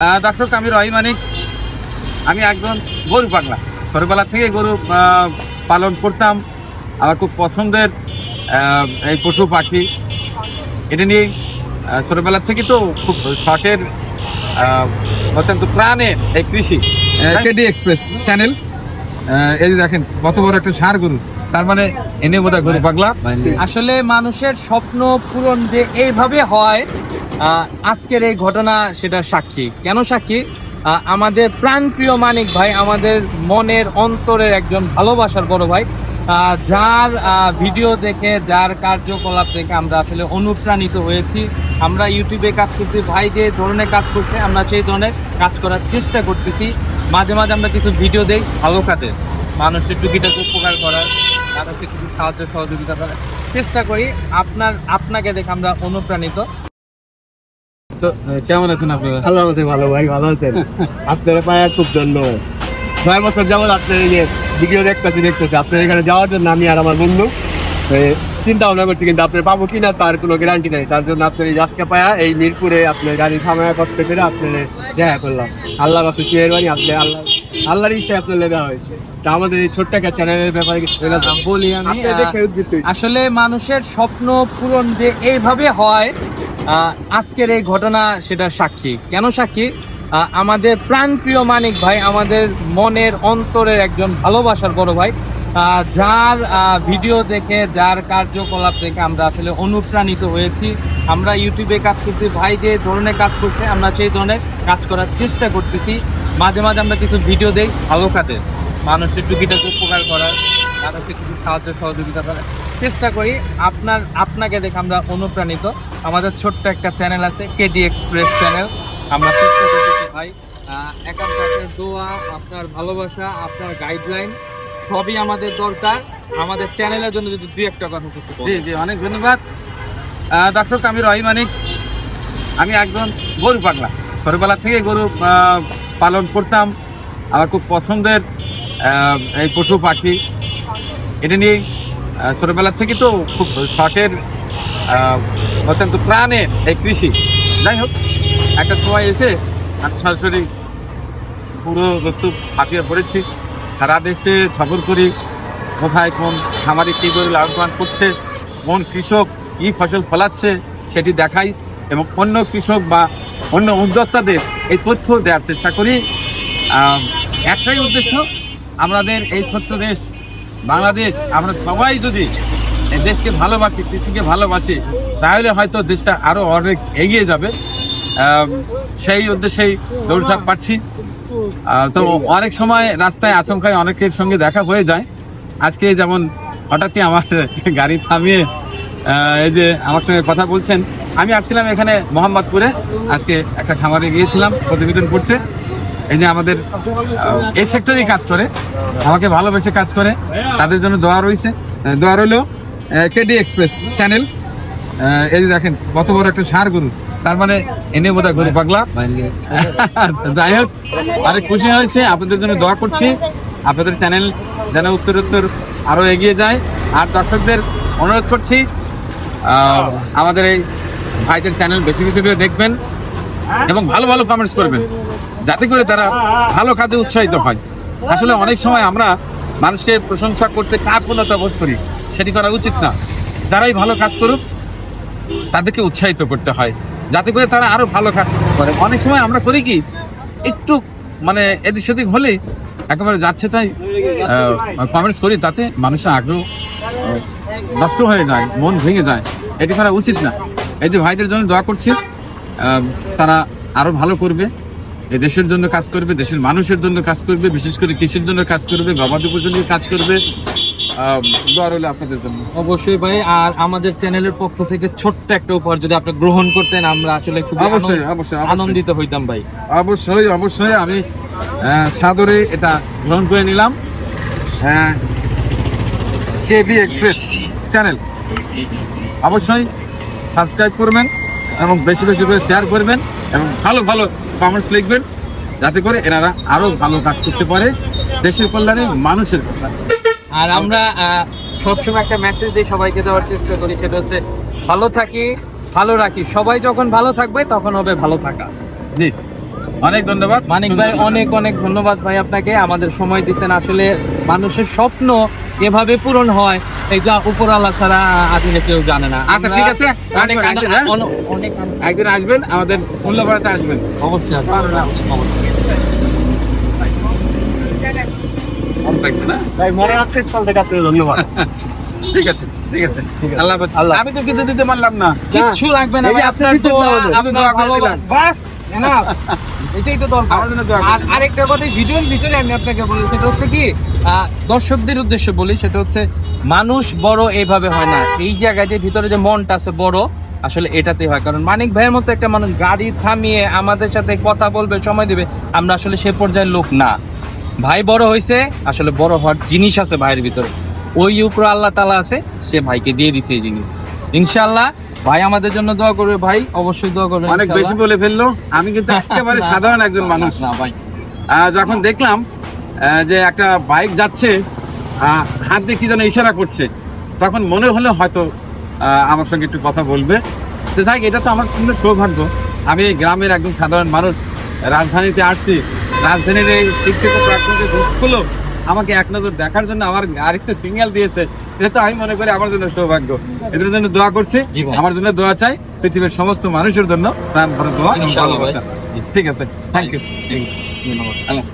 দর্শক, আমি রহিম মানিক। আমি একজন গরু পাগলা। ছোটবেলা থেকে গরু পালন করতাম। আমার খুব পছন্দের এই পশু পাখি। এটা নিয়ে ছোটবেলা থেকে তো খুব শখের, অত্যন্ত প্রাণের এই কৃষি। কেডি এক্সপ্রেস চ্যানেল, এই যে দেখেন কত বড় একটা ষাঁড় গরু, তার মানে এনে বোধহয় গরু পাগলা। আসলে মানুষের স্বপ্ন পূরণ যে এইভাবে হয়, আজকের এই ঘটনা সেটা সাক্ষী। কেন সাক্ষী? আমাদের প্রাণপ্রিয় মানিক ভাই, আমাদের মনের অন্তরের একজন ভালোবাসার বড় ভাই, যার ভিডিও দেখে, যার কার্যকলাপ দেখে আমরা আসলে অনুপ্রাণিত হয়েছি। আমরা ইউটিউবে কাজ করছি, ভাই যে ধরনের কাজ করছে আমরা সেই ধরনের কাজ করার চেষ্টা করতেছি। মাঝে মাঝে আমরা কিছু ভিডিও দেই ভালো কাজে, মানুষের টুকিটাকে উপকার করার, তাদেরকে কিছু সাহায্য সহযোগিতা করার চেষ্টা করি। আপনাকে দেখে আমরা অনুপ্রাণিত। তো কেমন আছেন আপনারা? আল্লাহ ভালো ভাই, ভালো আছেন? আপনারা পায়ে খুব ধন্যবাদ। 6 বছর যাবত আপনার এই ভিডিও দেখতেছি আপনার এখানে যাওয়ার জন্য আমি আর আমার বন্ধু চিন্তা ভাবনা করছি, কিন্তু আপনার পাবো কিনা তার কোনো গ্যারান্টি নেই। তার জন্য আপনার এই আজকে পায়া এই মিরপুরে আপনার গাড়ি থামায়া করতে পেরে আপনার দেখা করলাম। আল্লাহ রাসূল মেহেরবানি, আপনি আল্লাহর ইচ্ছায় আপনার লেখা হয়েছে। তা আমাদের এই ছোট্ট একটা চ্যানেলের ব্যাপারে কিছু বলি আমি। আসলে মানুষের স্বপ্ন পূরণ যে এইভাবে হয়, আজকের এই ঘটনা সেটা সাক্ষী। কেন সাক্ষী? আমাদের প্রাণপ্রিয় মানিক ভাই, আমাদের মনের অন্তরের একজন ভালোবাসার বড় ভাই, যার ভিডিও দেখে, যার কার্যকলাপ দেখে আমরা আসলে অনুপ্রাণিত হয়েছি। আমরা ইউটিউবে কাজ করছি, ভাই যে ধরনের কাজ করছে আমরা সেই ধরনের কাজ করার চেষ্টা করতেছি। মাঝে মাঝে আমরা কিছু ভিডিও দেই ভালো কাজে, মানুষের টুকিটাকে উপকার করার, তাদেরকে কিছু সাহায্য সহযোগিতা করার চেষ্টা করি। আপনাকে দেখে আমরা অনুপ্রাণিত। আমাদের ছোট্ট একটা চ্যানেল আছে, কেডি এক্সপ্রেস চ্যানেল। আমরা চেষ্টা করতেছি ভাই, একান্ত আপনার দোয়া, আপনার ভালোবাসা, আপনার গাইডলাইন সবই আমাদের দরকার। আমাদের চ্যানেলের জন্য যদি 2-1 কথা কিছু। জি জি, অনেক ধন্যবাদ। দর্শক, আমি রহিম মানিক। আমি একজন গরু পাগলা। ছোটবেলা থেকে গরু পালন করতাম। আমার খুব পছন্দের এই পশু পাখি। এটা নিয়ে ছোটবেলা থেকে তো খুব শখের, অত্যন্ত প্রাণের এই কৃষি। যাই হোক, একটা সময় এসে আমি সরাসরি পুরো বস্তু হাতিয়ে পড়েছি। সারা দেশে সফর করি, কোথায় কোন খামারে কী করে লাভবান করছে, কোন কৃষক কী ফসল ফলাচ্ছে সেটি দেখাই, এবং অন্য কৃষক বা অন্য উদ্যোক্তাদের এই তথ্য দেওয়ার চেষ্টা করি। একটাই উদ্দেশ্য, আমাদের এই ছোট্ট দেশ বাংলাদেশ, আমরা সবাই যদি এই দেশকে ভালোবাসি, কৃষিকে ভালোবাসি, তাহলে হয়তো দেশটা আরও অনেক এগিয়ে যাবে। সেই উদ্দেশ্যেই দৌড়ঝাঁপ পাচ্ছি। তো অনেক সময় রাস্তায় আচমকায় অনেকের সঙ্গে দেখা হয়ে যায়। আজকে যেমন হঠাৎই আমার গাড়ি থামিয়ে এই যে আমার সঙ্গে কথা বলছেন। আমি আসছিলাম এখানে মোহাম্মদপুরে, আজকে একটা খামারে গিয়েছিলাম প্রতিবেদন করতে। এই যে আমাদের এই সেক্টরেই কাজ করে, আমাকে ভালোবেসে কাজ করে, তাদের জন্য দোয়া রয়েছে। দোয়া রইল। কেডি এক্সপ্রেস চ্যানেল, এই যে দেখেন কত বড় একটা ষাঁড় গরু, তার মানে এনে বোধহয় গরু পাগলা। যাই হোক, অনেক খুশি হয়েছে। আপনাদের জন্য দোয়া করছি, আপনাদের চ্যানেল যেন উত্তরোত্তর আরও এগিয়ে যায়। আর দর্শকদের অনুরোধ করছি, আমাদের এই ভাইদের চ্যানেল বেশি বেশি করে দেখবেন এবং ভালো ভালো কমেন্টস করবেন, যাতে করে তারা ভালো কাজে উৎসাহিত হয়। আসলে অনেক সময় আমরা মানুষকে প্রশংসা করতে কার্পণ্যতা বোধ করি, সেটি করা উচিত না। যারাই ভালো কাজ করুক তাদেরকে উৎসাহিত করতে হয়, যাতে করে তারা আরো ভালো কাজ করে। অনেক সময় আমরা করি কি, একটু মানে এদিক সেদিক হলেই একেবারে যাচ্ছে তাই কমেন্টস করি, তাতে মানুষের আগ্রহ নষ্ট হয়ে যায়, মন ভেঙে যায়। এটি করা উচিত না। এই যে ভাইদের জন্য দোয়া করছি, তারা আরো ভালো করবে, এই দেশের জন্য কাজ করবে, দেশের মানুষের জন্য কাজ করবে, বিশেষ করে কৃষির জন্য কাজ করবে, গবাদি পশুর জন্য কাজ করবে। দোয়া রইল আপনাদের জন্য। অবশ্যই ভাই। আর আমাদের চ্যানেলের পক্ষ থেকে ছোট্ট একটা উপহার যদি আপনি গ্রহণ করতেন, আমরা আসলে খুব অবশ্যই আনন্দিত হইতাম ভাই। অবশ্যই আমি সাদরে এটা গ্রহণ করে নিলাম। কেডি এক্সপ্রেস চ্যানেল অবশ্যই সাবস্ক্রাইব করবেন এবং বেশি বেশি করে শেয়ার করবেন এবং ভালো ভালো কমেন্টস লিখবেন, যাতে করে এনারা আরো ভালো কাজ করতে পারে দেশের কল্যাণে, মানুষের কল্যাণে। আর আমরা সবসময় একটা মেসেজ দিয়ে সবাইকে দেওয়ার চেষ্টা করি, সেটা হচ্ছে ভালো থাকি, ভালো রাখি। সবাই যখন ভালো থাকবে তখন হবে ভালো থাকা। জি। অনেক ধন্যবাদ মানিক ভাই, অনেক অনেক ধন্যবাদ ভাই আপনাকে, আমাদের সময় দিচ্ছেন। আসলে মানুষের স্বপ্ন এভাবে পূরণ হয়, এটা উপরওয়ালা ছাড়া আসলে কেউ জানে না। আচ্ছা, ঠিক আছে, অনেক আসবেন, হ্যাঁ? অনেক একদিন আসবেন, আমাদের মূল্যপাড়াতে আসবেন। অবশ্যই আসবো। মনে থাকবে না? ভাই মনে রাখতে কাল থেকে আপনাকে ধন্যবাদ। ঠিক আছে, ঠিক আছে, ঠিক আছে। আল্লাহ হাফেজ। আল্লাহ। আমি তো কিছু দিতে পারলাম না। কিচ্ছু লাগবে না এই যে ভাই, আপনি আপনার দিচ্ছেন দোয়া, না আমাদের। আপনার দোয়া করে ভালোবাসা। দিলাম। বাস, enough। এটাই তো দরকার। আমার জন্য দোয়া আর করবেন। আরেকটা কথা ভিডিওর ভিতরে আমি আপনাকে বলি, সেটা হচ্ছে কি, দর্শকদের উদ্দেশ্যে বলি, সেটা হচ্ছে মানুষ বড় এইভাবে হয় না। এই জায়গাটির ভিতরে যে মনটা আছে বড়, আসলে এটাতে হয়। কারণ মানিক ভাইয়ের মতো একটা মানুষ গাড়ি থামিয়ে আমাদের সাথে কথা বলবে, সময় দিবে, আমরা আসলে সে পর্যায়ের লোক না। ভাই বড় হয়েছে, আসলে বড় হওয়ার জিনিস আছে ভাইয়ের ভিতরে, ওই উপর আল্লাহ তাআলা আছে, সে ভাইকে দিয়ে দিছে এই জিনিস। ইনশাআল্লাহ ভাই আমাদের জন্য দোয়া করবে, ভাই অবশ্যই দোয়া করবে। অনেক বেশি বলে ফেললো। আমি কিন্তু একেবারে সাধারণ একজন মানুষ। না ভাই, যখন দেখলাম যে একটা বাইক যাচ্ছে, হাত দিয়ে কি যেন ইশারা করছে, তখন মনে হলো হয়তো আমার সঙ্গে একটু কথা বলবে। তো যাই, এটা তো আমার কিন্তু সৌভাগ্য। আমি এই গ্রামের একদম সাধারণ মানুষ, রাজধানীতে আসছি, রাজধানীর এই শিক্ষিত প্রাকৃতিক রূপগুলো আমাকে এক নজর দেখার জন্য আমার আরেকটা সিগন্যাল দিয়েছে। এটা তো আমি মনে করি আমার জন্য সৌভাগ্য। এদের জন্য দোয়া করছি, জি ভাই। আমার জন্য দোয়া চাই, পৃথিবীর সমস্ত মানুষের জন্য প্রাণ ভরে দোয়া। ইনশাআল্লাহ ভাই। ঠিক আছে, থ্যাংক ইউ। ধন্যবাদ। আল্লাহ।